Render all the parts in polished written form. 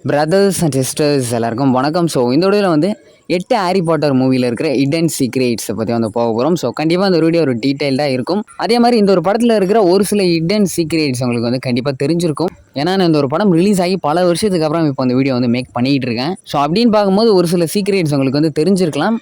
Brothers and sisters எல்லாருக்கும் வணக்கம். So இந்த வீடியோவில் வந்து 8 ஹாரி பாட்டர் மூவியில் இருக்கிற ஹிடன் சீக்ரெட்ஸை பற்றி வந்து போக போகிறோம். ஸோ கண்டிப்பாக இந்த வீடியோ ஒரு டீட்டெயில்டாக இருக்கும். அதே மாதிரி இந்த ஒரு படத்தில் இருக்கிற ஒரு சில ஹிடன் சீக்ரெட்ஸ் உங்களுக்கு வந்து கண்டிப்பாக தெரிஞ்சிருக்கும். ஏன்னா நான் இந்த ஒரு படம் ரிலீஸ் ஆகி பல வருஷத்துக்கு அப்புறம் இப்போ இந்த வீடியோ வந்து மேக் பண்ணிகிட்டு இருக்கேன். ஸோ அப்படின்னு பார்க்கும்போது ஒரு சில சீக்ரெட்ஸ் உங்களுக்கு வந்து தெரிஞ்சிருக்கலாம்.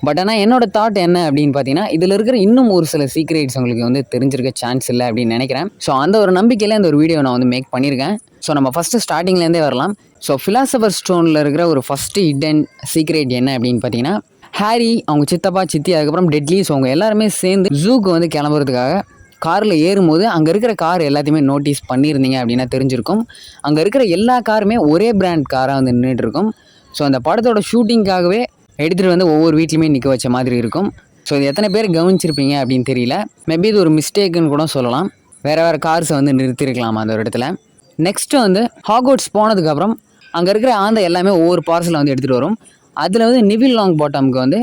பட் ஆனால் என்னோட தாட் என்ன அப்படின்னு பார்த்தீங்கன்னா, இதில் இருக்கிற இன்னும் ஒரு சில சீக்ரெட்ஸ் உங்களுக்கு வந்து தெரிஞ்சிருக்க சான்ஸ் இல்லை அப்படின்னு நினைக்கிறேன். ஸோ அந்த ஒரு நம்பிக்கையில் இந்த ஒரு வீடியோ நான் வந்து மேக் பண்ணியிருக்கேன். ஸோ நம்ம ஃபஸ்ட்டு ஸ்டார்டிங்லேருந்தே வரலாம். ஸோ ஃபிலாசபர் ஸ்டோனில் இருக்கிற ஒரு ஃபஸ்ட்டு ஹிடன் சீக்ரெட் என்ன அப்படின்னு பார்த்தீங்கன்னா, ஹாரி, அவங்க சித்தப்பா, சித்தி, அதுக்கப்புறம் டெட்லி, ஸோ அவங்க எல்லாருமே சேர்ந்து ஜூக்கு வந்து கிளம்புறதுக்காக காரில் ஏறும்போது அங்கே இருக்கிற கார் எல்லாத்தையுமே நோட்டீஸ் பண்ணியிருந்தீங்க அப்படின்னா தெரிஞ்சிருக்கும். அங்கே இருக்கிற எல்லா காருமே ஒரே பிராண்ட் காராக வந்து நின்றுட்டுருக்கும். ஸோ அந்த படத்தோட ஷூட்டிங்காகவே எடுத்துகிட்டு வந்து ஒவ்வொரு வீட்லையுமே நிற்க வச்ச மாதிரி இருக்கும். ஸோ இது எத்தனை பேர் கவனிச்சிருப்பீங்க அப்படின்னு தெரியல. மேபி இது ஒரு மிஸ்டேக்குன்னு கூட சொல்லலாம். வேறு கார்ஸை வந்து நிறுத்திருக்கலாம் அந்த ஒரு இடத்துல. நெக்ஸ்ட்டு வந்து ஹாக்வர்ட்ஸ் போனதுக்கப்புறம் அங்கே இருக்கிற ஆந்தை எல்லாமே ஒவ்வொரு பார்சலை வந்து எடுத்துகிட்டு வரும். அதில் வந்து நிவில் லாங் பாட்டமுக்கு வந்து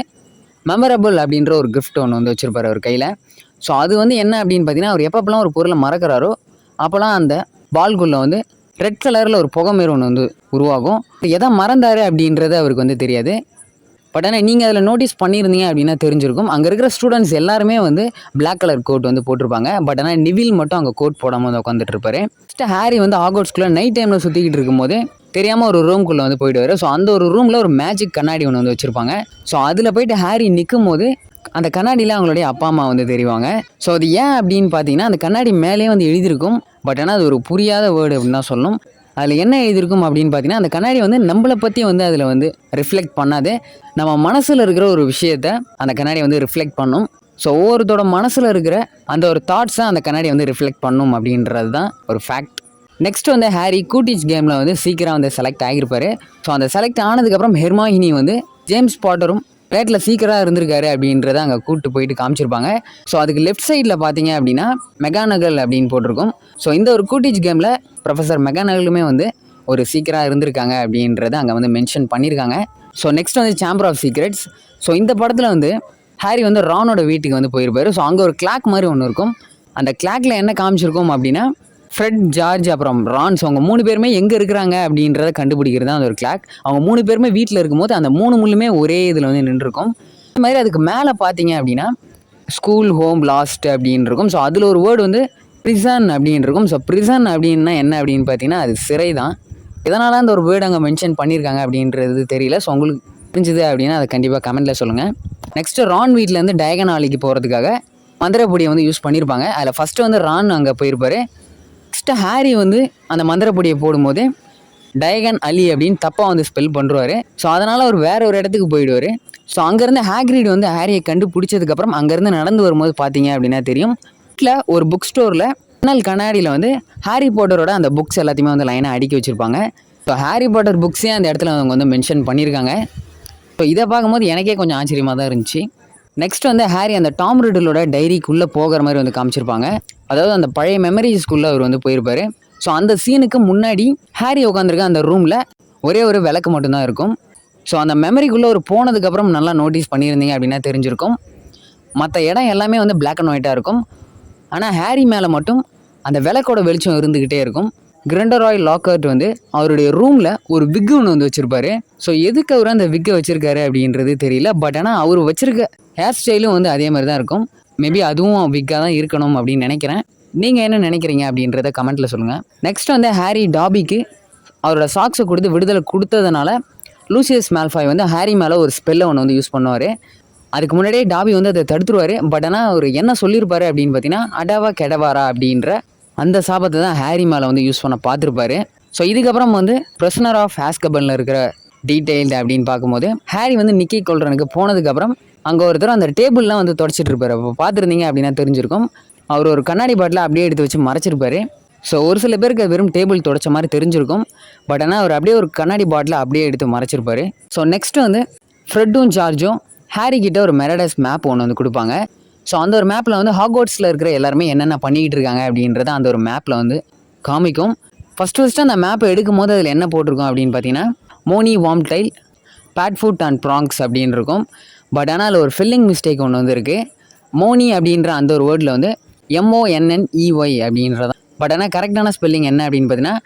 மெமரபிள் அப்படின்ற ஒரு கிஃப்ட் ஒன்று வந்து வச்சுருப்பார் அவர் கையில். ஸோ அது வந்து என்ன அப்படின்னு பார்த்தீங்கன்னா, அவர் எப்பப்பெல்லாம் ஒரு பொருளை மறக்கிறாரோ அப்போல்லாம் அந்த பால்குள்ளே வந்து ரெட் கலரில் ஒரு புகை மாரி ஒன்று வந்து உருவாகும். எதை மறந்தார் அப்படின்றது அவருக்கு வந்து தெரியாது. பட் ஆனால் நீங்கள் அதில் நோட்டீஸ் பண்ணியிருந்தீங்க அப்படின்னா தெரிஞ்சிருக்கும். அங்கே இருக்கிற ஸ்டூடெண்ட்ஸ் எல்லாருமே வந்து பிளாக் கலர் கோட் வந்து போட்டிருப்பாங்க. பட் ஆனால் நிவில் மட்டும் அங்கே கோட் போடாமல் வந்து உட்காந்துட்டு இருப்பாரு. ஃபஸ்ட்டு ஹாரி வந்து ஹாக்வர்ட்ஸ்குள்ளே நைட் டைமில் சுற்றிக்கிட்டு இருக்கும்போது தெரியாமல் ஒரு ரூம்குள்ளே வந்து போயிடுவார். ஸோ அந்த ஒரு ரூமில் ஒரு மேஜிக் கண்ணாடி ஒன்று வந்து வச்சுருப்பாங்க. ஸோ அதில் போயிட்டு ஹாரி நிற்கும் போது அந்த கண்ணாடியில் அவங்களுடைய அப்பா அம்மா வந்து தெரிவாங்க. ஸோ அது ஏன் அப்படின்னு பார்த்தீங்கன்னா, அந்த கண்ணாடி மேலே வந்து எழுதியிருக்கும். பட் ஆனால் அது ஒரு புரியாத வேர்டு அப்படின்னு தான் சொல்லணும். அதில் என்ன எழுதியிருக்கும் அப்படின்னு பார்த்தீங்கன்னா, அந்த கண்ணாடி வந்து நம்மளை பற்றி வந்து அதில் வந்து ரிஃப்ளெக்ட் பண்ணாது, நம்ம மனசில் இருக்கிற ஒரு விஷயத்தை அந்த கண்ணாடி வந்து ரிஃப்ளெக்ட் பண்ணும். ஸோ ஒவ்வொருத்தோட மனசில் இருக்கிற அந்த ஒரு தாட்ஸை அந்த கண்ணாடி வந்து ரிஃப்ளெக்ட் பண்ணும் அப்படின்றது தான் ஒரு ஃபேக்ட். நெக்ஸ்ட் வந்து ஹாரி கூட்டிச் கேமில் வந்து சீக்கிரம் வந்து செலக்ட் ஆகியிருப்பார். ஸோ அந்த செலக்ட் ஆனதுக்கப்புறம் ஹெர்மாயினி வந்து ஜேம்ஸ் பாட்டரும் பேட்டில் சீக்கிரம் இருந்திருக்காரு அப்படின்றத அங்கே கூப்பிட்டு போயிட்டு காமிச்சிருப்பாங்க. ஸோ அதுக்கு லெஃப்ட் சைடில் பார்த்தீங்க அப்படின்னா மெகானகல் அப்படின்னு போட்டிருக்கும். ஸோ இந்த ஒரு கூட்டிச் கேமில் ப்ரொஃபஸர் மெகானகலுமே வந்து ஒரு சீக்கிரம் இருந்திருக்காங்க அப்படின்றத அங்கே வந்து மென்ஷன் பண்ணியிருக்காங்க. ஸோ நெக்ஸ்ட் வந்து சாம்பர் ஆஃப் சீக்ரெட்ஸ். ஸோ இந்த படத்தில் வந்து ஹாரி வந்து ரானோட வீட்டுக்கு வந்து போயிருப்பார். ஸோ அங்கே ஒரு கிளாக் மாதிரி ஒன்று இருக்கும். அந்த கிளாக்கில் என்ன காமிச்சிருக்கோம் அப்படின்னா, ஃப்ரெட், ஜார்ஜ், அப்புறம் ரான், ஸோ அவங்க 3 பேருமே எங்கே இருக்கிறாங்க அப்படின்றத கண்டுபிடிக்கிறது தான் அந்த ஒரு கிளாக். அவங்க 3 பேருமே வீட்டில் இருக்கும்போது அந்த 3 முள்ளுமே ஒரே இதில் வந்து நின்றுருக்கும். இந்த மாதிரி அதுக்கு மேலே பார்த்தீங்க அப்படின்னா ஸ்கூல், ஹோம், லாஸ்ட் அப்படின்னு இருக்கும். ஸோ அதில் ஒரு வேர்டு வந்து ப்ரிசன் அப்படின்னு இருக்கும். ஸோ ப்ரிசன் அப்படின்னா என்ன அப்படின்னு பார்த்தீங்கன்னா, அது சிறை தான். இதனால் அந்த ஒரு வேர்டு அங்கே மென்ஷன் பண்ணியிருக்காங்க அப்படின்றது தெரியல. ஸோ உங்களுக்கு புரிஞ்சுது அப்படின்னா அதை கண்டிப்பாக கமெண்ட்டில் சொல்லுங்கள். நெக்ஸ்ட்டு ரான் வீட்டிலேருந்து டயகன் ஆலிக்கு போகிறதுக்காக மந்திரப்பொடியை வந்து யூஸ் பண்ணியிருப்பாங்க. அதில் ஃபஸ்ட்டு வந்து ரான் அங்கே போயிருப்பார். நெக்ஸ்ட்டு ஹாரி வந்து அந்த மந்திரப்பொடியை போடும்போது டயகன் அலி அப்படின்னு தப்பாக வந்து ஸ்பெல் பண்ணுறாரு. ஸோ அதனால் அவர் வேறு ஒரு இடத்துக்கு போயிடுவார். ஸோ அங்கேருந்து ஹாக்ரிட் வந்து ஹாரியை கண்டுபிடிச்சதுக்கப்புறம் அங்கேருந்து நடந்து வரும்போது பார்த்தீங்க அப்படின்னா தெரியும், வீட்டில் ஒரு புக் ஸ்டோரில் கண்ணாடியில் வந்து ஹாரி பாட்டரோட அந்த புக்ஸ் எல்லாத்தையுமே வந்து லைனாக அடுக்கி வச்சுருப்பாங்க. ஸோ ஹாரி பாட்டர் புக்ஸே அந்த இடத்துல அவங்க வந்து மென்ஷன் பண்ணியிருக்காங்க. ஸோ இதை பார்க்கும்போது எனக்கே கொஞ்சம் ஆச்சரியமாக தான் இருந்துச்சு. நெக்ஸ்ட் வந்து ஹாரி அந்த டாம் ரிடிலோட டைரிக்குள்ளே போகிற மாதிரி வந்து காமிச்சிருப்பாங்க. அதாவது அந்த பழைய மெமரிஸ்குள்ளே அவர் வந்து போயிருப்பார். ஸோ அந்த சீனுக்கு முன்னாடி ஹாரி உட்காந்துருக்க அந்த ரூமில் ஒரே ஒரு விளக்கு மட்டும்தான் இருக்கும். ஸோ அந்த மெமரிக்குள்ளே ஒரு போனதுக்கப்புறம் நல்லா நோட்டீஸ் பண்ணியிருந்தீங்க அப்படின்னா தெரிஞ்சிருக்கும், மற்ற இடம் எல்லாமே வந்து பிளாக் அண்ட் ஒயிட்டாக இருக்கும். ஆனால் ஹாரி மேலே மட்டும் அந்த விளக்கோட வெளிச்சம் இருந்துக்கிட்டே இருக்கும். கிரிண்டராய் லாக்கர்ட் வந்து அவருடைய ரூமில் ஒரு விக்கு ஒன்று வந்து வச்சுருப்பாரு. ஸோ எதுக்கு அவர் அந்த விக்கை வச்சுருக்காரு அப்படின்றது தெரியல. பட் ஆனால் அவர் வச்சுருக்க ஹேர் ஸ்டைலும் வந்து அதே மாதிரி தான் இருக்கும். மேபி அதுவும் விக்காக தான் இருக்கணும் அப்படின்னு நினைக்கிறேன். நீங்கள் என்ன நினைக்கிறீங்க அப்படின்றத கமெண்ட்டில் சொல்லுங்கள். நெக்ஸ்ட் வந்து ஹாரி டாபிக்கு அவரோட சாக்ஸை கொடுத்து விடுதலை கொடுத்ததுனால லூசியஸ் மால்ஃபாய் வந்து ஹாரி மேலே ஒரு ஸ்பெல்லை ஒன்று வந்து யூஸ் பண்ணுவார். அதுக்கு முன்னாடியே டாபி வந்து அதை தடுத்துருவார். பட் ஆனால் அவர் என்ன சொல்லியிருப்பாரு அப்படின்னு பார்த்தீங்கன்னா, அடாவா கெடவாரா அப்படின்ற அந்த சாபத்தை தான் ஹாரி மேலே வந்து யூஸ் பண்ண பார்த்துருப்பாரு. ஸோ இதுக்கப்புறம் வந்து பிரிசனர் ஆஃப் ஆஸ்கபனில் இருக்கிற டீட்டெயில்டு அப்படின்னு பார்க்கும்போது ஹாரி வந்து நிக்கி கொல்றனுக்கு போனதுக்கப்புறம் அங்கே ஒருத்தர் அந்த டேபிள்லாம் வந்து தொடச்சிட்டு இருப்பார். அப்போ பார்த்துருந்தீங்க அப்படின்னா தெரிஞ்சிருக்கும், அவர் ஒரு கண்ணாடி பாட்டில் அப்படியே எடுத்து வச்சு மறைச்சிருப்பாரு. ஸோ ஒரு சில பேருக்கு வெறும் டேபிள் தொடச்ச மாதிரி தெரிஞ்சிருக்கும். பட் ஆனால் அவர் அப்படியே ஒரு கண்ணாடி பாட்டில் அப்படியே எடுத்து மறைச்சிருப்பாரு. ஸோ நெக்ஸ்ட் வந்து ஃப்ரெட்டும் ஜார்ஜும் ஹாரி கிட்ட ஒரு மெரடஸ் மேப் ஒன்று வந்து கொடுப்பாங்க. ஸோ அந்த ஒரு மேப்பில் வந்து ஹாக்வர்ட்ஸில் இருக்கிற எல்லாருமே என்னென்ன பண்ணிக்கிட்டு இருக்காங்க அப்படின்றத அந்த ஒரு மேப்பில் வந்து காமிக்கும். ஃபஸ்ட்டு அந்த மேப்பை எடுக்கும் போது அதில் என்ன போட்டிருக்கோம் அப்படின்னு பார்த்தீங்கன்னா, Moni வாம்டைல் bad food and pranks அப்படின்னு இருக்கும். பட் ஆனால் அதில் ஒரு ஃபில்லிங் மிஸ்டேக் ஒன்று வந்து இருக்குது. மோனி அப்படின்ற அந்த ஒரு வேர்டில் வந்து MONNEY அப்படின்றதான். பட் ஆனால் கரெக்டான ஸ்பெல்லிங் என்ன அப்படின்னு பார்த்தீங்கன்னா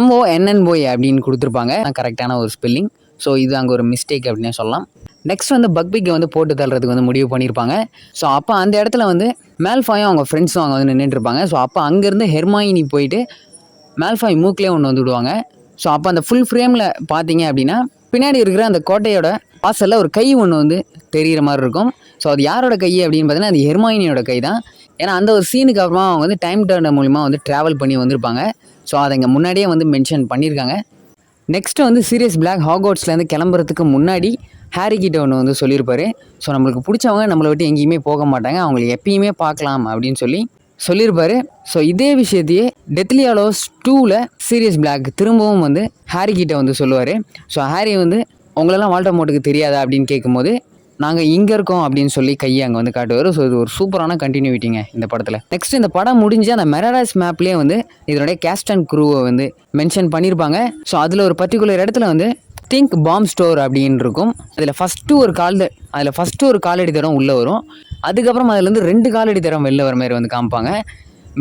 MONNOY அப்படின்னு கொடுத்துருப்பாங்க, கரெக்டான ஒரு ஸ்பெல்லிங். ஸோ இது அங்கே ஒரு மிஸ்டேக் அப்படின்னே சொல்லலாம். நெக்ஸ்ட் வந்து பக்பிக்கை வந்து போட்டு தள்ளுறதுக்கு வந்து முடிவு பண்ணியிருப்பாங்க. ஸோ அப்போ அந்த இடத்துல வந்து மேல்ஃபாயும் அவங்க ஃப்ரெண்ட்ஸும் அங்கே வந்து நின்றுட்டுருப்பாங்க. ஸோ அப்போ அங்கேருந்து ஹெர்மாயினி போயிட்டு மேல்ஃபாய் மூக்கிலே ஒன்று வந்து விடுவாங்க. ஸோ அப்போ அந்த ஃபுல் ஃப்ரேமில் பார்த்தீங்க அப்படின்னா பின்னாடி இருக்கிற அந்த கோட்டையோட வாசலில் ஒரு கை ஒன்று வந்து தெரிகிற மாதிரி இருக்கும். ஸோ அது யாரோட கை அப்படின்னு பார்த்தீங்கன்னா அது ஹெர்மாயினியோட கை தான். ஏன்னா அந்த ஒரு சீனுக்கு அப்புறமா அவங்க வந்து டைம் டர்னர் மூலிமா வந்து ட்ராவல் பண்ணி வந்திருப்பாங்க. ஸோ அதை இங்கே முன்னாடியே வந்து மென்ஷன் பண்ணியிருக்காங்க. நெக்ஸ்ட்டு வந்து சீரியஸ் பிளாக் ஹாக்வர்ட்ஸ்லேருந்து கிளம்புறதுக்கு முன்னாடி ஹாரி கிட்ட ஒன்று வந்து சொல்லியிருப்பாரு. ஸோ நம்மளுக்கு பிடிச்சவங்க நம்மளை விட்டு எங்கேயுமே போக மாட்டாங்க, அவங்களை எப்பயுமே பார்க்கலாம் அப்படின்னு சொல்லியிருப்பாரு. ஸோ இதே விஷயத்தையே டெத்லி ஹாலோஸ் 2ல் சீரியஸ் பிளாக் திரும்பவும் வந்து ஹாரி கிட்ட வந்து சொல்லுவார். ஸோ ஹாரி வந்து உங்களெல்லாம் வால்டமோர்ட்டுக்கு தெரியாதா அப்படின்னு கேட்கும்போது நாங்கள் இங்கே இருக்கோம் அப்படின்னு சொல்லி கையை அங்கே வந்து காட்டுவார். ஸோ இது ஒரு சூப்பரான கண்டினியூட்டிங்க இந்த படத்தில். நெக்ஸ்ட் இந்த படம் முடிஞ்சு அந்த மெராடாஸ் மேப்லேயே வந்து இதனுடைய கேஸ்ட் அண்ட் க்ரூவை வந்து மென்ஷன் பண்ணியிருப்பாங்க. ஸோ அதில் ஒரு பர்டிகுலர் இடத்துல வந்து திங்க் பாம் ஸ்டோர் அப்படின்னு இருக்கும். அதில் ஃபஸ்ட்டு ஒரு காலடி தரம் உள்ளே வரும். அதுக்கப்புறம் அதுலேருந்து 2 காலடி தரம் வெளில வர மாதிரி வந்து காமிப்பாங்க.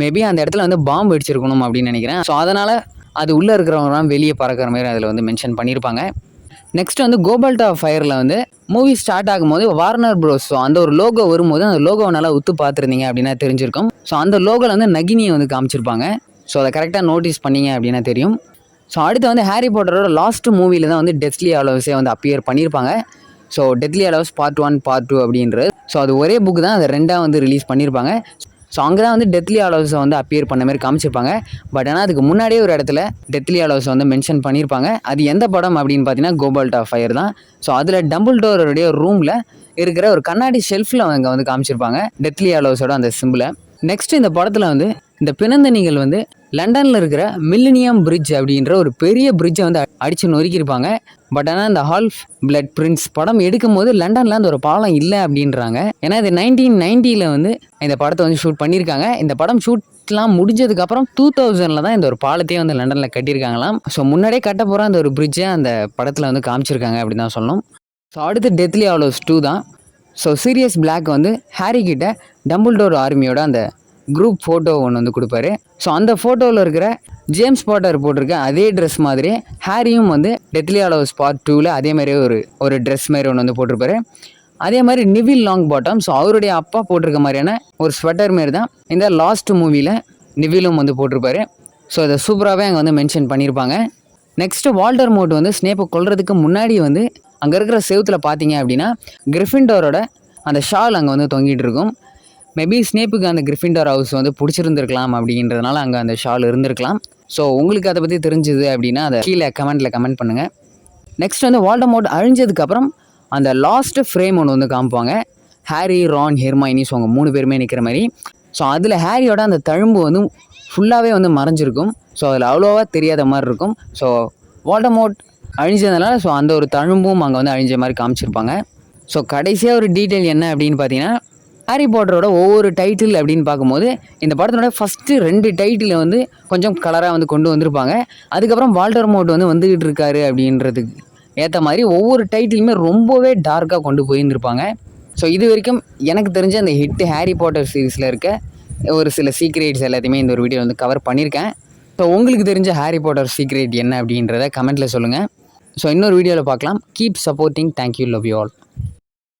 மேபி அந்த இடத்துல வந்து பாம்பு வெடிச்சிருக்கணும் அப்படின்னு நினைக்கிறேன். ஸோ அதனால் அது உள்ளே இருக்கிறவங்கலாம் வெளியே பறக்கிற மாதிரி அதில் வந்து மென்ஷன் பண்ணியிருப்பாங்க. நெக்ஸ்ட் வந்து கோபால்ட் ஆஃப் ஃபயரில் வந்து மூவி ஸ்டார்ட் ஆகும்போது வார்னர் ப்ரோஸ் ஸோ அந்த ஒரு லோகோ வரும்போது அந்த லோகோவை நல்லா உத்து பார்த்துருந்தீங்க அப்படின்னா தெரிஞ்சிருக்கும். ஸோ அந்த லோகோவில் வந்து நகினியை வந்து காமிச்சிருப்பாங்க. ஸோ அதை கரெக்டாக நோட்டீஸ் பண்ணிங்க அப்படின்னா தெரியும். ஸோ அடுத்து வந்து ஹாரி பாட்டரோட லாஸ்ட் மூவியில் தான் வந்து டெத்லி ஹாலோஸே வந்து அப்பியர் பண்ணியிருப்பாங்க. So deathly Hallows part 1 part 2 அப்படின்றது. ஸோ அது ஒரே புக் தான், அதை 2ஆக வந்து ரிலீஸ் பண்ணியிருப்பாங்க. ஸோ அங்கே தான் வந்து டெத்லி ஹாலோஸை வந்து அப்பியர் பண்ண மாதிரி காமிச்சிருப்பாங்க. பட் ஆனால் அதுக்கு முன்னாடியே ஒரு இடத்துல டெத்லி ஹாலோஸை வந்து மென்ஷன் பண்ணியிருப்பாங்க. அது எந்த படம் அப்படின்னு பார்த்தீங்கன்னா கோபால்ட் ஆஃப் ஃபயர் தான். ஸோ அதில் டம்பிள்டோருடைய ரூமில் இருக்கிற ஒரு கண்ணாடி ஷெல்ஃபில் அவங்க வந்து காமிச்சிருப்பாங்க டெத்லி ஹாலோஸோட அந்த சிம்பிளை. நெக்ஸ்ட் இந்த படத்தில் வந்து இந்த பிணந்தணிகள் வந்து லண்டனில் இருக்கிற மில்லினியம் பிரிட்ஜ் அப்படின்ற ஒரு பெரிய பிரிட்ஜை வந்து அடித்து நொறுக்கியிருப்பாங்க. பட் ஆனால் இந்த ஹால்ஃப் பிளட் பிரின்ஸ் படம் எடுக்கும் போது லண்டனில் அந்த ஒரு பாலம் இல்லை அப்படின்றாங்க. ஏன்னா இது 1990 வந்து இந்த படத்தை வந்து ஷூட் பண்ணியிருக்காங்க. இந்த படம் ஷூட்லாம் முடிஞ்சதுக்கப்புறம் 2000 தான் இந்த ஒரு பாலத்தையே வந்து லண்டனில் கட்டியிருக்காங்களாம். ஸோ முன்னாடியே கட்ட போகிற அந்த ஒரு பிரிட்ஜை அந்த படத்தில் வந்து காமிச்சிருக்காங்க அப்படின்னு தான் சொல்லணும். ஸோ அடுத்து டெத்லி ஹாலோஸ் 2 தான். ஸோ சீரியஸ் பிளாக் வந்து ஹாரி கிட்ட டம்பிள்டோர் ஆர்மியோட அந்த குரூப் ஃபோட்டோ ஒன்று வந்து கொடுப்பாரு. ஸோ அந்த ஃபோட்டோவில் இருக்கிற ஜேம்ஸ் பாட்டர் போட்டிருக்க அதே ட்ரெஸ் மாதிரி ஹாரியும் வந்து டெத்லி ஹாலோஸ் பார்ட் 2ல் அதே மாதிரி ஒரு ட்ரெஸ் மாதிரி ஒன்று வந்து போட்டிருப்பாரு. அதே மாதிரி நிவில் லாங் பாட்டம் ஸோ அவருடைய அப்பா போட்டிருக்க மாதிரியான ஒரு ஸ்வெட்டர் மாரி தான் இந்த லாஸ்ட் மூவியில் நிவிலும் வந்து போட்டிருப்பாரு. ஸோ இதை சூப்பராகவே அங்கே வந்து மென்ஷன் பண்ணியிருப்பாங்க. நெக்ஸ்ட்டு வால்டர்மோர்ட் வந்து ஸ்னேப்பை கொல்றதுக்கு முன்னாடி வந்து அங்கே இருக்கிற செவுத்தில் பார்த்தீங்க அப்படின்னா கிரிஃபிண்டோரோட அந்த ஷால் அங்கே வந்து தொங்கிட்டு இருக்கும். மேபி ஸ்னேப்புக்கு அந்த கிரிஃபிண்டோர் ஹவுஸ் வந்து பிடிச்சிருந்துருக்கலாம் அப்படின்றதுனால அங்கே அந்த ஷால் இருந்திருக்கலாம். ஸோ உங்களுக்கு அதை பற்றி தெரிஞ்சுது அப்படின்னா அதை கீழே கமெண்ட் பண்ணுங்கள். நெக்ஸ்ட் வந்து வால்டமோர்ட் அழிஞ்சதுக்கப்புறம் அந்த லாஸ்ட்டு ஃப்ரேம் ஒன்று வந்து காமிப்பாங்க. ஹாரி, ரான், ஹெர்மைனி ஸோ அவங்க 3 பேருமே நிற்கிற மாதிரி. ஸோ அதில் ஹாரியோட அந்த தழும்பு வந்து ஃபுல்லாகவே வந்து மறைஞ்சிருக்கும். ஸோ அதில் அவ்வளோவா தெரியாத மாதிரி இருக்கும். ஸோ வால்டமோர்ட் அழிஞ்சதுனால ஸோ அந்த ஒரு தழும்பும் அங்கே வந்து அழிஞ்ச மாதிரி காமிச்சிருப்பாங்க. ஸோ கடைசியாக ஒரு டீட்டெயில் என்ன அப்படின்னு பார்த்தீங்கன்னா ஹாரி பாட்டரோட ஒவ்வொரு டைட்டில் அப்படின்னு பார்க்கும்போது இந்த படத்தினோட ஃபஸ்ட்டு 2 டைட்டில் வந்து கொஞ்சம் கலராக வந்து கொண்டு வந்திருப்பாங்க. அதுக்கப்புறம் வால்டர்மோர்ட் வந்து வந்துக்கிட்டு இருக்காரு அப்படின்றதுக்கு ஏற்ற மாதிரி ஒவ்வொரு டைட்டிலுமே ரொம்பவே டார்க்காக கொண்டு போயிருந்திருப்பாங்க. ஸோ இது வரைக்கும் எனக்கு தெரிஞ்ச அந்த ஹிட் ஹாரி பாட்டர் சீரீஸில் இருக்க ஒரு சில சீக்ரெட்ஸ் எல்லாத்தையுமே இந்த ஒரு வீடியோ வந்து கவர் பண்ணியிருக்கேன். ஸோ உங்களுக்கு தெரிஞ்ச ஹாரி பாட்டர் சீக்ரெட் என்ன அப்படின்றத கமெண்ட்டில் சொல்லுங்கள். ஸோ இன்னொரு வீடியோவில் பார்க்கலாம். Keep supporting. Thank you. Love you all.